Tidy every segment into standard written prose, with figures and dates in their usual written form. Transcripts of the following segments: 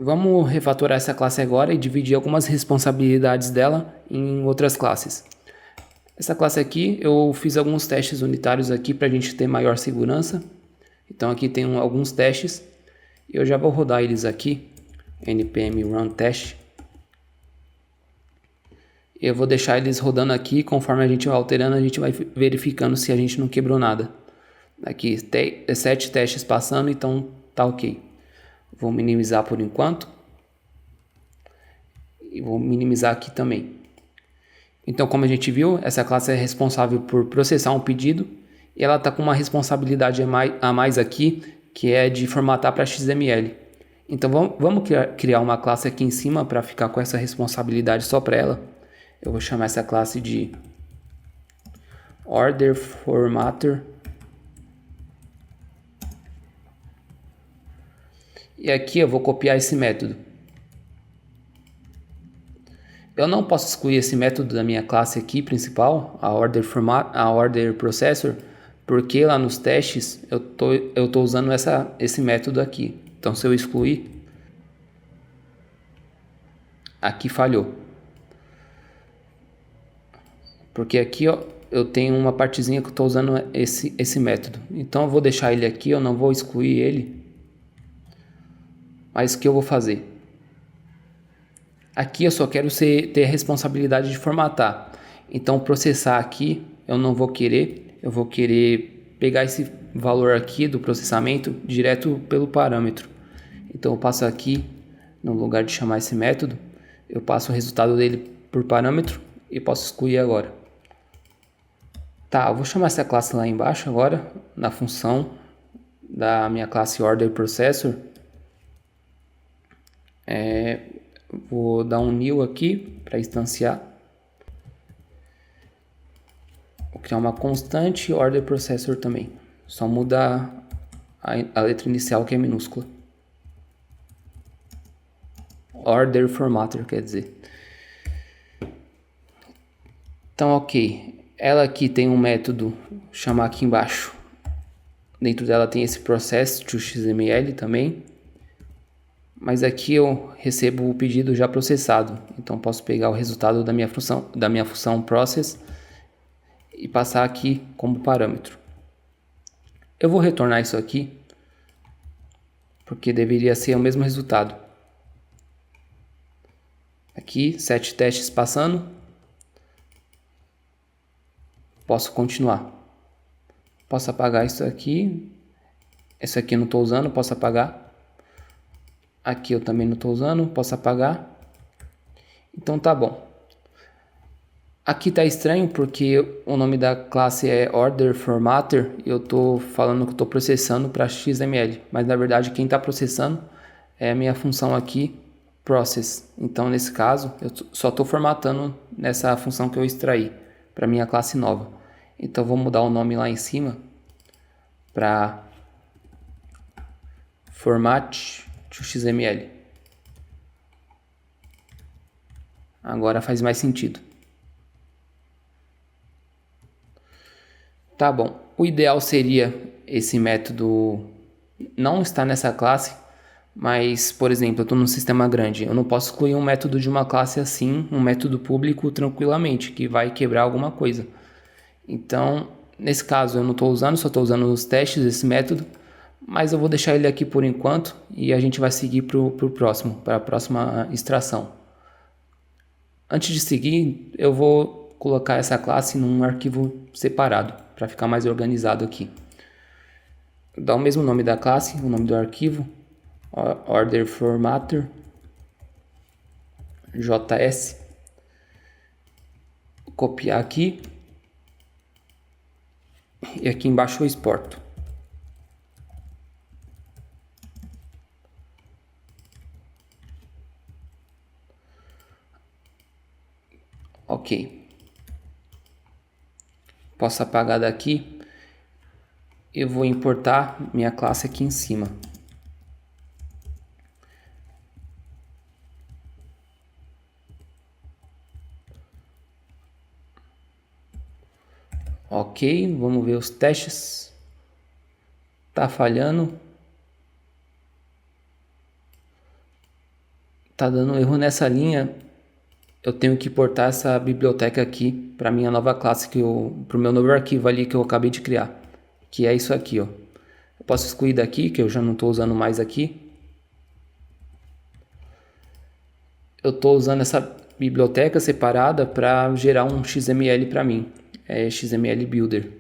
Vamos refatorar essa classe agora e dividir algumas responsabilidades dela em outras classes. Essa classe aqui, eu fiz alguns testes unitários aqui para a gente ter maior segurança. Então aqui tem alguns testes. Eu já vou rodar eles aqui. npm run test. Eu vou deixar eles rodando aqui. Conforme a gente vai alterando, a gente vai verificando se a gente não quebrou nada. Aqui 7 testes passando, então tá ok. Vou minimizar por enquanto. E vou minimizar aqui também. Então, como a gente viu, essa classe é responsável por processar um pedido. E ela está com uma responsabilidade a mais aqui, que é de formatar para XML. Então, vamos criar uma classe aqui em cima para ficar com essa responsabilidade só para ela. Eu vou chamar essa classe de Order Formatter. E aqui eu vou copiar esse método. Eu não posso excluir esse método da minha classe aqui principal, a Order Processor, porque lá nos testes eu tô usando esse método aqui. Então se eu excluir, aqui falhou. Porque aqui ó, eu tenho uma partezinha que eu estou usando esse método. Então eu vou deixar ele aqui, eu não vou excluir ele. Mas o que eu vou fazer? Aqui eu só quero ter a responsabilidade de formatar. Então processar aqui eu não vou querer. Eu vou querer pegar esse valor aqui do processamento direto pelo parâmetro. Então eu passo aqui, no lugar de chamar esse método, eu passo o resultado dele por parâmetro e posso excluir agora. Tá, eu vou chamar essa classe lá embaixo agora, na função da minha classe Order Processor. Vou dar um new aqui para instanciar. Vou criar uma constante Order Processor também. Só muda a letra inicial que é minúscula. Order Formatter quer dizer. Então ok. Ela aqui tem um método, chamar aqui embaixo. Dentro dela tem esse process to XML também. Mas aqui eu recebo o pedido já processado. Então posso pegar o resultado da minha função process e passar aqui como parâmetro. Eu vou retornar isso aqui, porque deveria ser o mesmo resultado. Aqui, 7 testes passando. Posso continuar. Posso apagar isso aqui. Esse aqui eu não estou usando, posso apagar. Aqui eu também não estou usando, posso apagar. Então tá bom. Aqui tá estranho porque o nome da classe é Order Formatter e eu estou falando que estou processando para XML. Mas na verdade quem está processando é a minha função aqui, Process. Então nesse caso eu só estou formatando nessa função que eu extraí para minha classe nova. Então vou mudar o nome lá em cima para Format to XML. Agora faz mais sentido. Tá bom. O ideal seria esse método não estar nessa classe, mas, por exemplo, eu estou num sistema grande. Eu não posso excluir um método de uma classe assim, um método público tranquilamente, que vai quebrar alguma coisa. Então, nesse caso eu não estou usando, só estou usando nos testes esse método, mas eu vou deixar ele aqui por enquanto e a gente vai seguir para a próxima extração. Antes de seguir, eu vou colocar essa classe num arquivo separado, para ficar mais organizado aqui. Dá o mesmo nome da classe, o nome do arquivo, Order Formatter, JS, copiar aqui. E aqui embaixo eu exporto. Ok. Posso apagar daqui. Eu vou importar minha classe aqui em cima. Ok, vamos ver os testes. Tá falhando. tá dando erro nessa linha, eu tenho que portar essa biblioteca aqui para minha nova classe, para o meu novo arquivo ali que eu acabei de criar, que é isso aqui, ó. Eu posso excluir daqui, que eu já não estou usando mais aqui. Eu estou usando essa biblioteca separada para gerar um XML para mim, é XML Builder.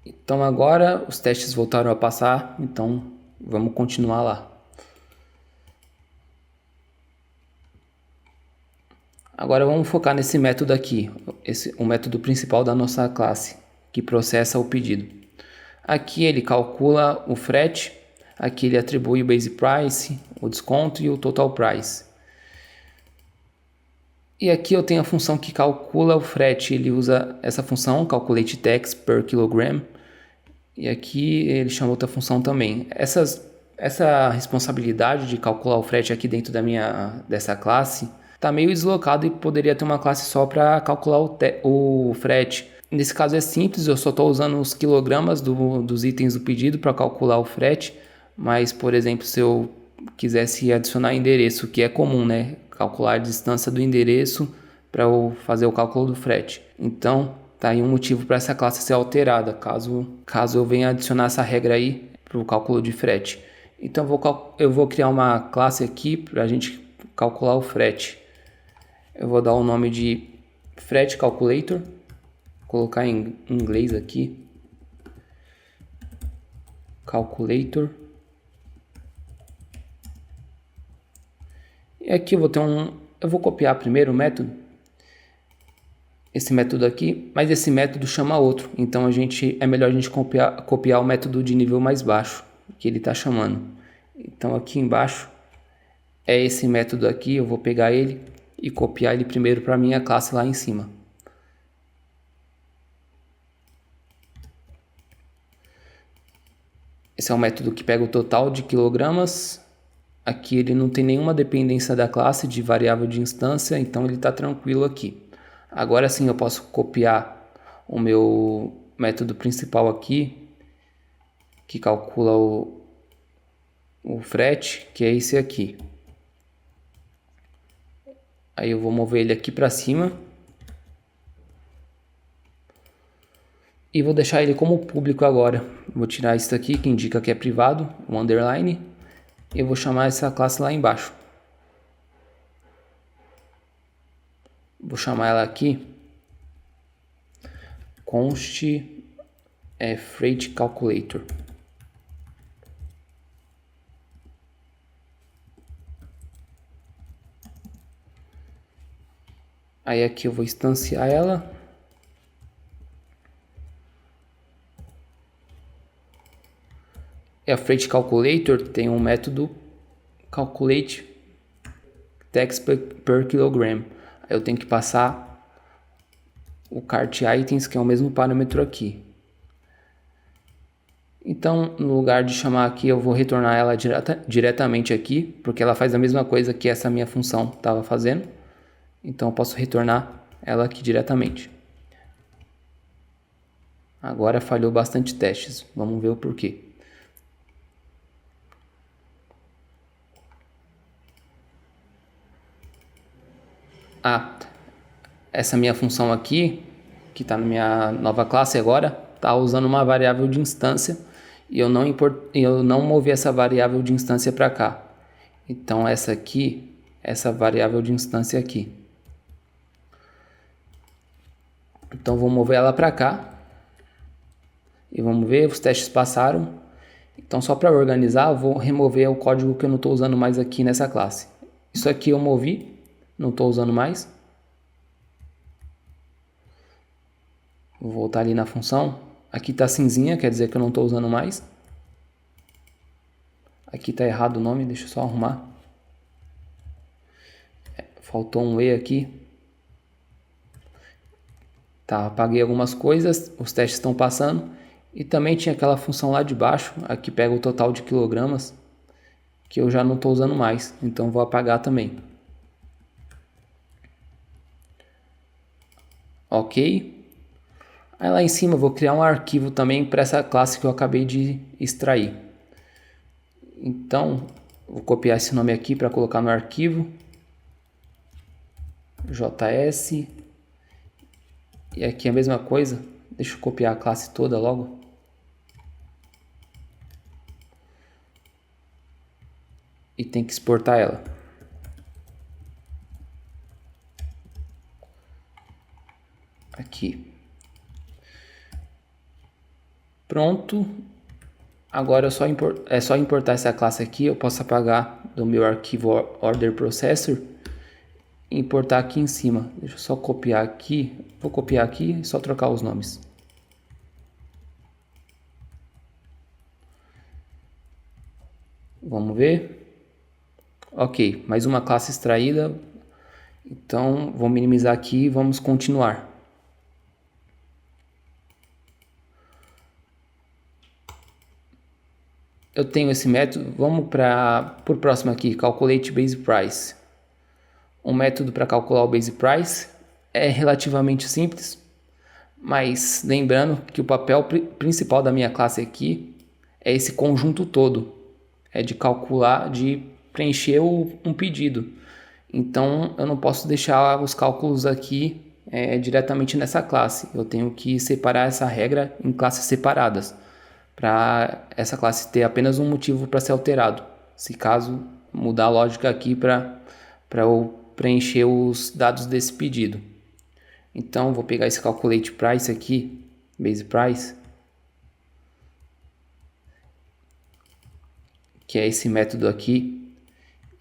Então agora os testes voltaram a passar, então vamos continuar lá. Agora vamos focar nesse método aqui, o método principal da nossa classe, que processa o pedido. Aqui ele calcula o frete, aqui ele atribui o base price, o desconto e o total price. E aqui eu tenho a função que calcula o frete, ele usa essa função, calculate tax per kilogram. E aqui ele chama outra função também. Essa responsabilidade de calcular o frete aqui dentro dessa classe está meio deslocado e poderia ter uma classe só para calcular o frete. Nesse caso é simples, eu só estou usando os quilogramas dos itens do pedido para calcular o frete. Mas, por exemplo, se eu quisesse adicionar endereço, que é comum, né? Calcular a distância do endereço para eu fazer o cálculo do frete. Então, tá aí um motivo para essa classe ser alterada, caso eu venha adicionar essa regra aí para o cálculo de frete. Então, eu vou criar uma classe aqui para a gente calcular o frete. Eu vou dar o nome de frete calculator, colocar em inglês aqui, calculator. E aqui eu vou copiar primeiro o método, esse método aqui, mas esse método chama outro, então é melhor a gente copiar o método de nível mais baixo, que ele está chamando. Então aqui embaixo é esse método aqui, eu vou pegar ele e copiar ele primeiro para a minha classe lá em cima. Esse é o método que pega o total de quilogramas. Aqui ele não tem nenhuma dependência da classe de variável de instância, então ele está tranquilo aqui. Agora sim eu posso copiar o meu método principal aqui, que calcula o frete, que é esse aqui. Aí eu vou mover ele aqui para cima. E vou deixar ele como público agora. Vou tirar isso aqui que indica que é privado, o underline. E eu vou chamar essa classe lá embaixo. Vou chamar ela aqui const freight calculator. Aí aqui eu vou instanciar ela. E a freight calculator tem um método calculate tax per kilogram. Aí eu tenho que passar o cart items, que é o mesmo parâmetro aqui. Então, no lugar de chamar aqui, eu vou retornar ela diretamente aqui, porque ela faz a mesma coisa que essa minha função estava fazendo. Então, eu posso retornar ela aqui diretamente. Agora falhou bastante testes. Vamos ver o porquê. Essa minha função aqui, que está na minha nova classe agora, está usando uma variável de instância e eu não movi essa variável de instância para cá. Então essa variável de instância aqui. Então vou mover ela para cá e vamos ver, os testes passaram. Então só para organizar, eu vou remover o código que eu não estou usando mais aqui nessa classe. Isso aqui eu movi, não estou usando mais. Vou voltar ali na função. Aqui está cinzinha, quer dizer que eu não estou usando mais. Aqui está errado o nome, deixa eu só arrumar. Faltou um E aqui. Tá, apaguei algumas coisas, os testes estão passando. E também tinha aquela função lá de baixo, aqui pega o total de quilogramas, que eu já não estou usando mais, então vou apagar também. Ok. Aí lá em cima eu vou criar um arquivo também para essa classe que eu acabei de extrair. Então, Vou copiar esse nome aqui para colocar no arquivo. JS. E aqui a mesma coisa. Deixa eu copiar a classe toda logo. E tem que exportar ela. Aqui. Pronto. Agora é só importar essa classe aqui. Eu posso apagar do meu arquivo Order Processor e importar aqui em cima. Deixa eu só copiar aqui. Vou copiar aqui e só trocar os nomes. Vamos ver. Ok, mais uma classe extraída. Então, vou minimizar aqui e vamos continuar. Eu tenho esse método, vamos para o próximo aqui, Calculate Base Price. Um método para calcular o Base Price é relativamente simples, mas lembrando que o papel principal da minha classe aqui é esse conjunto todo, é de calcular, de preencher um pedido. Então eu não posso deixar os cálculos aqui diretamente nessa classe, eu tenho que separar essa regra em classes separadas, para essa classe ter apenas um motivo para ser alterado, se caso mudar a lógica aqui para eu preencher os dados desse pedido. Então vou pegar esse calculate price aqui, base price, que é esse método aqui,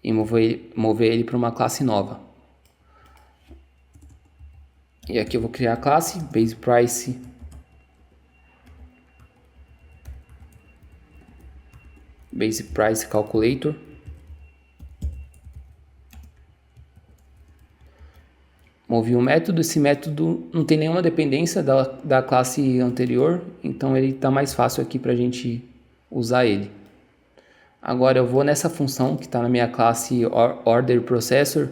e mover ele para uma classe nova. E aqui eu vou criar a classe base price calculator. Movi um método, esse método não tem nenhuma dependência da classe anterior, então ele está mais fácil aqui para a gente usar ele. Agora eu vou nessa função que está na minha classe Order Processor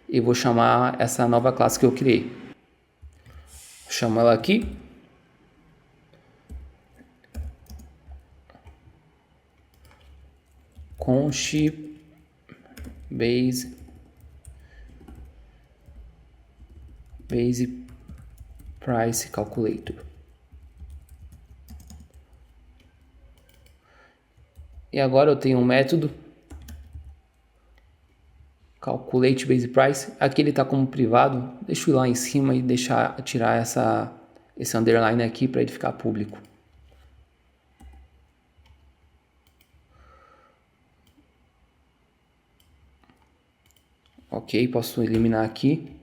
e vou chamar essa nova classe que eu criei. Chamo ela aqui. Const base price calculator. E agora eu tenho um método calculate base price. Aqui ele está como privado. Deixa eu ir lá em cima e tirar esse underline aqui para ele ficar público. Ok, posso eliminar aqui.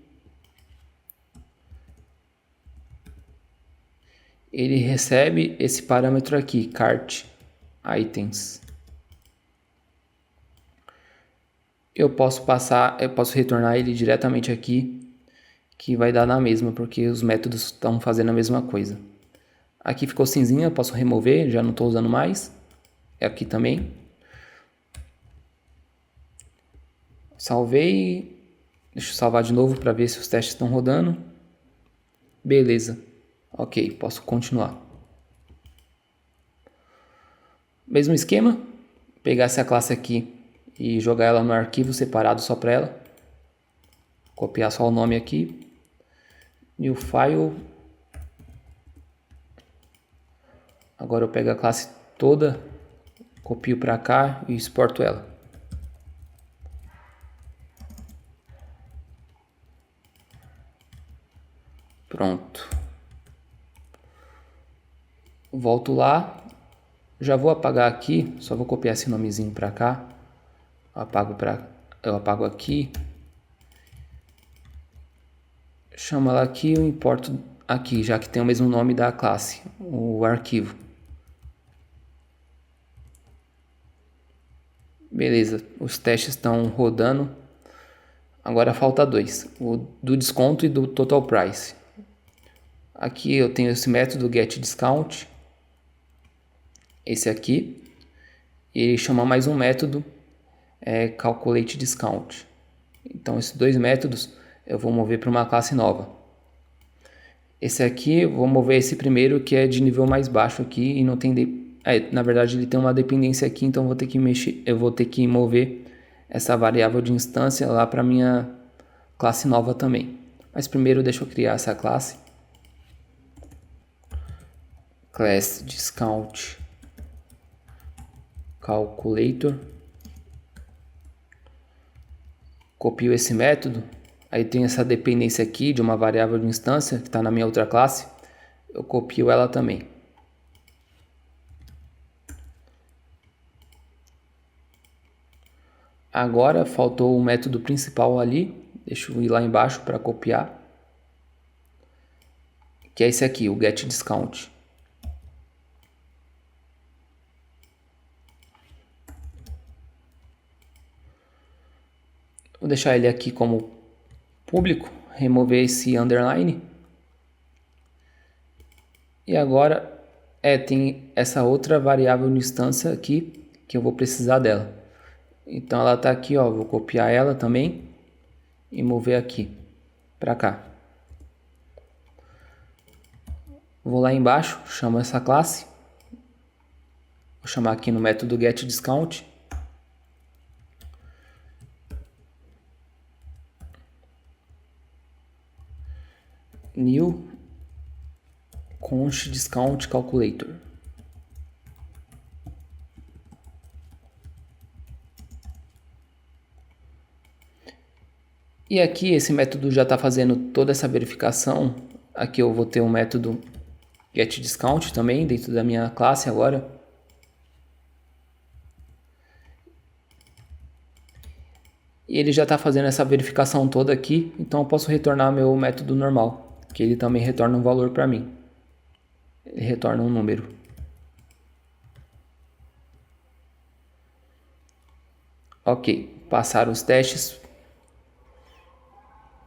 Ele recebe esse parâmetro aqui, cart items. Eu posso retornar ele diretamente aqui, que vai dar na mesma, porque os métodos estão fazendo a mesma coisa. Aqui ficou cinzinha, eu posso remover, já não estou usando mais. Aqui também. Salvei. Deixa eu salvar de novo para ver se os testes estão rodando. Beleza. Ok, posso continuar. Mesmo esquema. Pegar essa classe aqui e jogar ela no arquivo separado só para ela. Copiar só o nome aqui. New file. Agora eu pego a classe toda, copio para cá e exporto ela. Pronto. Volto lá. Já vou apagar aqui, só vou copiar esse nomezinho para cá. Eu apago aqui. Chamo ela aqui, eu importo aqui, já que tem o mesmo nome da classe, o arquivo. Beleza, os testes estão rodando. Agora falta dois, o do desconto e do total price. Aqui eu tenho esse método getDiscount, esse aqui, e ele chama mais um método, calculateDiscount. Então esses dois métodos eu vou mover para uma classe nova. Esse aqui eu vou mover esse primeiro, que é de nível mais baixo aqui e não tem Na verdade ele tem uma dependência aqui, então eu vou ter que mover essa variável de instância lá para minha classe nova também. Mas primeiro deixa eu criar essa classe. Class discount calculator. Copio esse método. Aí tem essa dependência aqui de uma variável de instância que está na minha outra classe. Eu copio ela também. Agora faltou o método principal ali. Deixa eu ir lá embaixo para copiar. Que é esse aqui, o getDiscount. Vou deixar ele aqui como público, remover esse underline. E agora tem essa outra variável de instância aqui que eu vou precisar dela. Então ela está aqui, ó, vou copiar ela também e mover aqui para cá. Vou lá embaixo, chamo essa classe. Vou chamar aqui no método getDiscount. New const discount calculator. E aqui esse método já está fazendo toda essa verificação. Aqui eu vou ter um método getDiscount também dentro da minha classe agora. E ele já está fazendo essa verificação toda aqui, então eu posso retornar meu método normal, que ele também retorna um valor para mim. Ele retorna um número. Ok, passaram os testes.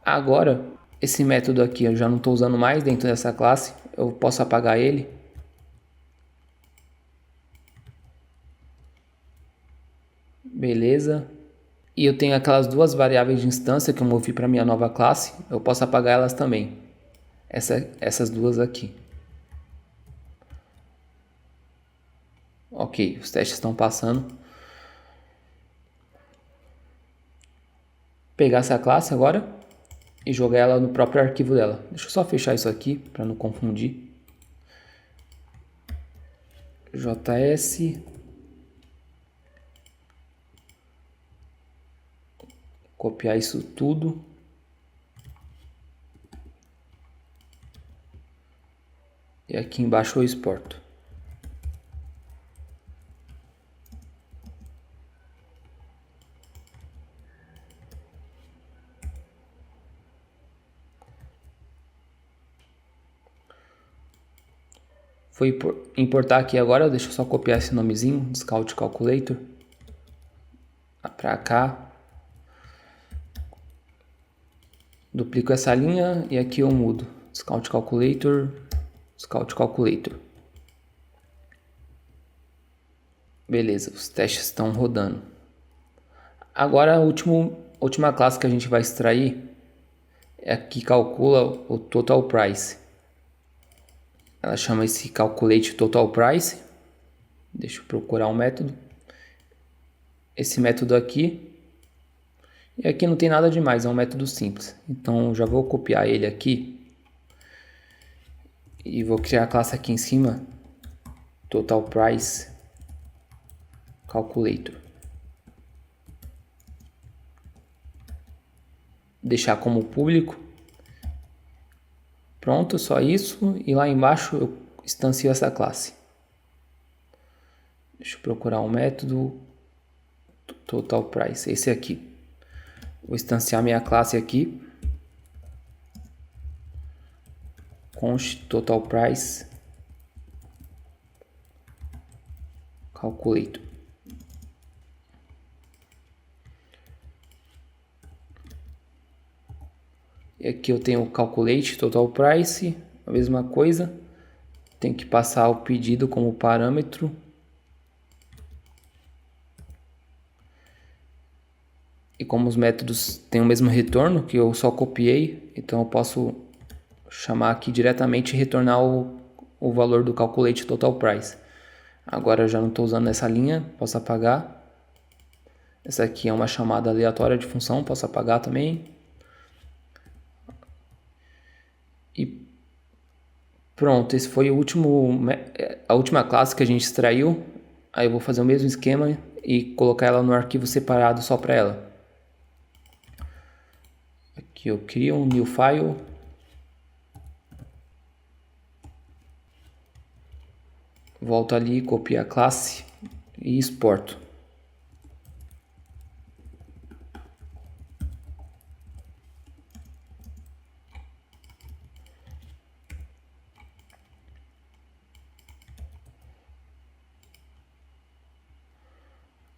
Agora, esse método aqui eu já não estou usando mais dentro dessa classe. Eu posso apagar ele. Beleza. E eu tenho aquelas duas variáveis de instância que eu movi para minha nova classe. Eu posso apagar elas também. Essas duas aqui. Ok, os testes estão passando. Pegar essa classe agora e jogar ela no próprio arquivo dela. Deixa eu só fechar isso aqui para não confundir. JS copiar isso tudo. E aqui embaixo eu exporto. Vou importar aqui agora, deixa eu só copiar esse nomezinho, Discount Calculator, para cá. Duplico essa linha e aqui eu mudo. Discount Calculator, Discount Calculator. Beleza, os testes estão rodando. Agora a última classe que a gente vai extrair é a que calcula o Total Price. Ela chama esse Calculate Total Price. Deixa eu procurar um método. Esse método aqui. E aqui não tem nada demais, é um método simples. Então já vou copiar ele aqui. E vou criar a classe aqui em cima. Total Price Calculator. Deixar como público. Pronto, só isso. E lá embaixo eu instancio essa classe. Deixa eu procurar um método. Total Price, esse aqui. Vou instanciar minha classe aqui. Const Total Price Calculator. E aqui eu tenho o Calculate Total Price, a mesma coisa. Tem que passar o pedido como parâmetro. E como os métodos têm o mesmo retorno, que eu só copiei, então eu posso chamar aqui diretamente e retornar o valor do Calculate Total Price. Agora eu já não estou usando essa linha, posso apagar. Essa aqui é uma chamada aleatória de função, posso apagar também. E pronto, esse foi a última classe que a gente extraiu. Aí eu vou fazer o mesmo esquema e colocar ela no arquivo separado só para ela. Aqui eu crio um new file. Volto ali, copio a classe e exporto.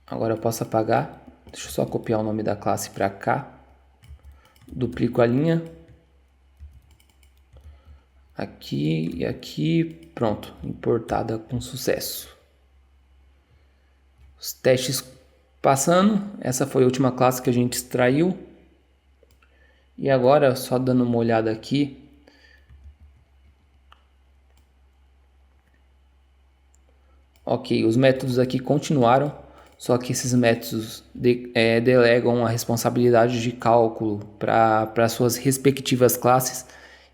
Agora eu posso apagar. Deixa eu só copiar o nome da classe para cá. Duplico a linha. Aqui e aqui. Pronto, importada com sucesso. Os testes passando. Essa foi a última classe que a gente extraiu. E agora, só dando uma olhada aqui. Ok, os métodos aqui continuaram, só que esses métodos delegam a responsabilidade de cálculo para suas respectivas classes.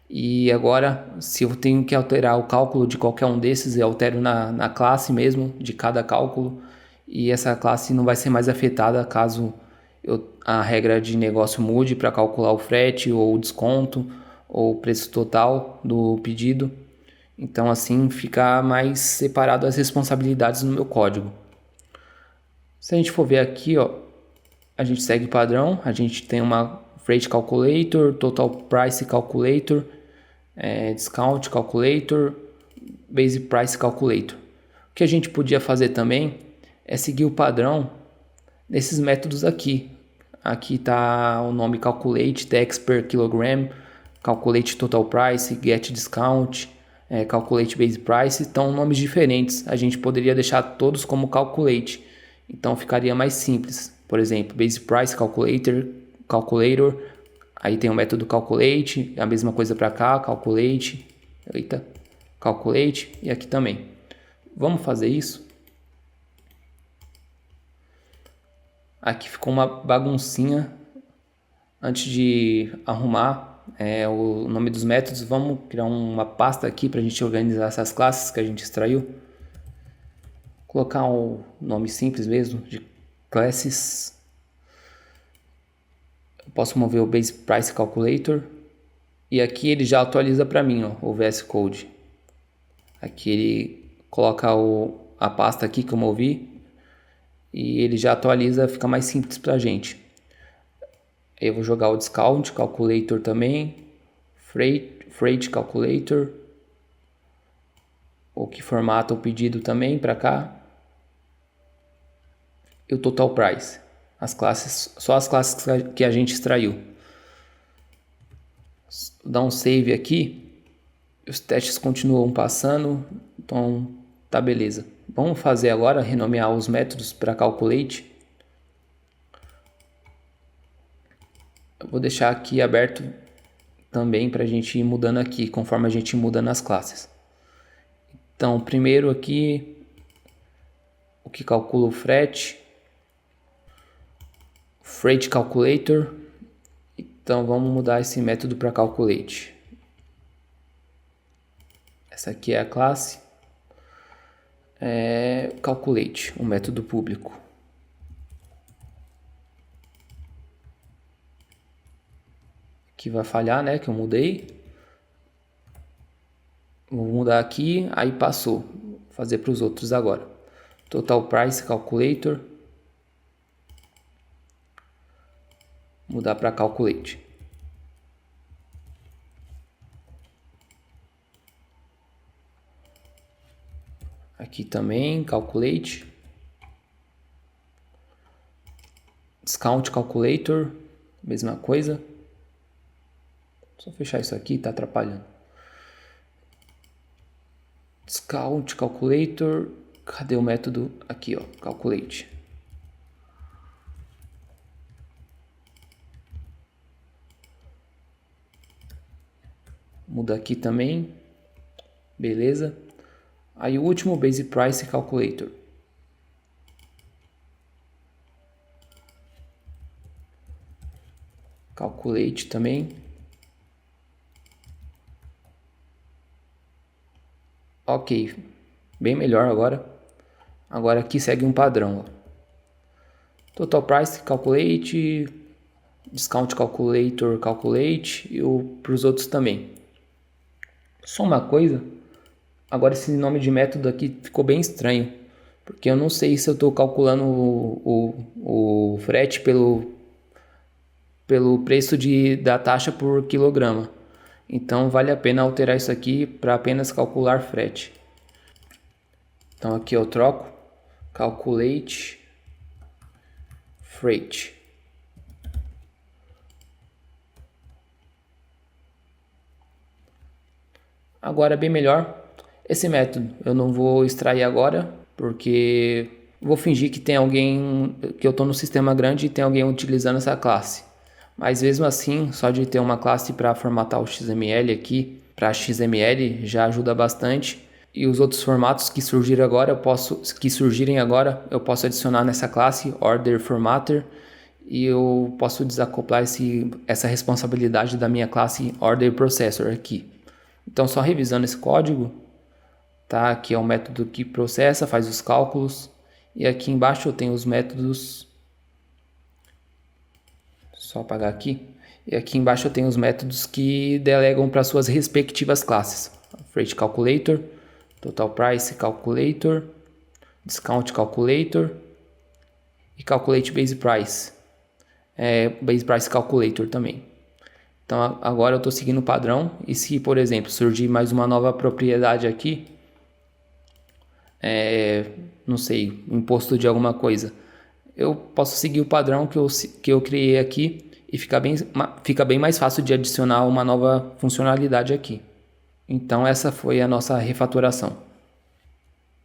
E agora, se eu tenho que alterar o cálculo de qualquer um desses, eu altero na classe mesmo, de cada cálculo. E essa classe não vai ser mais afetada caso a regra de negócio mude para calcular o frete ou o desconto ou o preço total do pedido. Então assim fica mais separado as responsabilidades no meu código. Se a gente for ver aqui, ó, a gente segue padrão, a gente tem uma Freight Calculator, Total Price Calculator, Discount Calculator, Base Price Calculator. O que a gente podia fazer também é seguir o padrão desses métodos aqui. Aqui está o nome Calculate, Tax per Kilogram, Calculate Total Price, Get Discount, Calculate Base Price, estão nomes diferentes. A gente poderia deixar todos como Calculate, então ficaria mais simples. Por exemplo, Base Price Calculator, aí tem o método Calculate, a mesma coisa para cá, Calculate, Calculate e aqui também. Vamos fazer isso? Aqui ficou uma baguncinha. Antes de arrumar o nome dos métodos, vamos criar uma pasta aqui para a gente organizar essas classes que a gente extraiu. Colocar um nome simples mesmo, de classes. Eu posso mover o Base Price Calculator. E aqui ele já atualiza para mim, ó, o VS Code. Aqui ele coloca a pasta aqui que eu movi. E ele já atualiza, fica mais simples para a gente. Eu vou jogar o Discount Calculator também, Freight Calculator, o que formata o pedido também para cá, e o Total Price, só as classes que a gente extraiu. Vou dar um save aqui, os testes continuam passando, então tá beleza. Vamos fazer agora, renomear os métodos para Calculate. Eu vou deixar aqui aberto também para a gente ir mudando aqui, conforme a gente muda nas classes. Então, primeiro aqui, o que calcula o frete, Freight Calculator. Então, vamos mudar esse método para Calculate. Essa aqui é a classe. Calculate, o método público. Aqui vai falhar, né? Que eu mudei. Vou mudar aqui, aí passou. Vou fazer para os outros agora. Total Price Calculator. Mudar para Calculate. Aqui também, Calculate. Discount Calculator. Mesma coisa. Só fechar isso aqui, tá atrapalhando. Discount Calculator. Cadê o método? Aqui, ó, Calculate. Muda aqui também. Beleza. Aí o último, Base Price Calculator. Calculate também. Ok, bem melhor agora. Agora aqui segue um padrão. Ó. Total Price Calculate, Discount Calculator Calculate e para os outros também. Só uma coisa, agora esse nome de método aqui ficou bem estranho, porque eu não sei se eu estou calculando o frete pelo preço da taxa por quilograma. Então vale a pena alterar isso aqui para apenas calcular frete. Então aqui eu troco Calculate Freight. Agora bem melhor. Esse método eu não vou extrair agora, porque vou fingir que tem alguém, que eu estou no sistema grande e tem alguém utilizando essa classe. Mas mesmo assim, só de ter uma classe para formatar o XML aqui, para XML, já ajuda bastante. E os outros formatos que surgirem agora, eu posso adicionar nessa classe Order Formatter, e eu posso desacoplar essa responsabilidade da minha classe Order Processor aqui. Então, só revisando esse código, tá? Aqui é o método que processa, faz os cálculos, e aqui embaixo eu tenho os métodos. Só apagar aqui. E aqui embaixo eu tenho os métodos que delegam para suas respectivas classes. Freight Calculator, Total Price Calculator, Discount Calculator e Calculate Base Price. Base Price Calculator também. Então agora eu estou seguindo o padrão. E se, por exemplo, surgir mais uma nova propriedade aqui, não sei, imposto de alguma coisa, eu posso seguir o padrão que eu criei aqui e fica bem mais fácil de adicionar uma nova funcionalidade aqui. Então essa foi a nossa refatoração.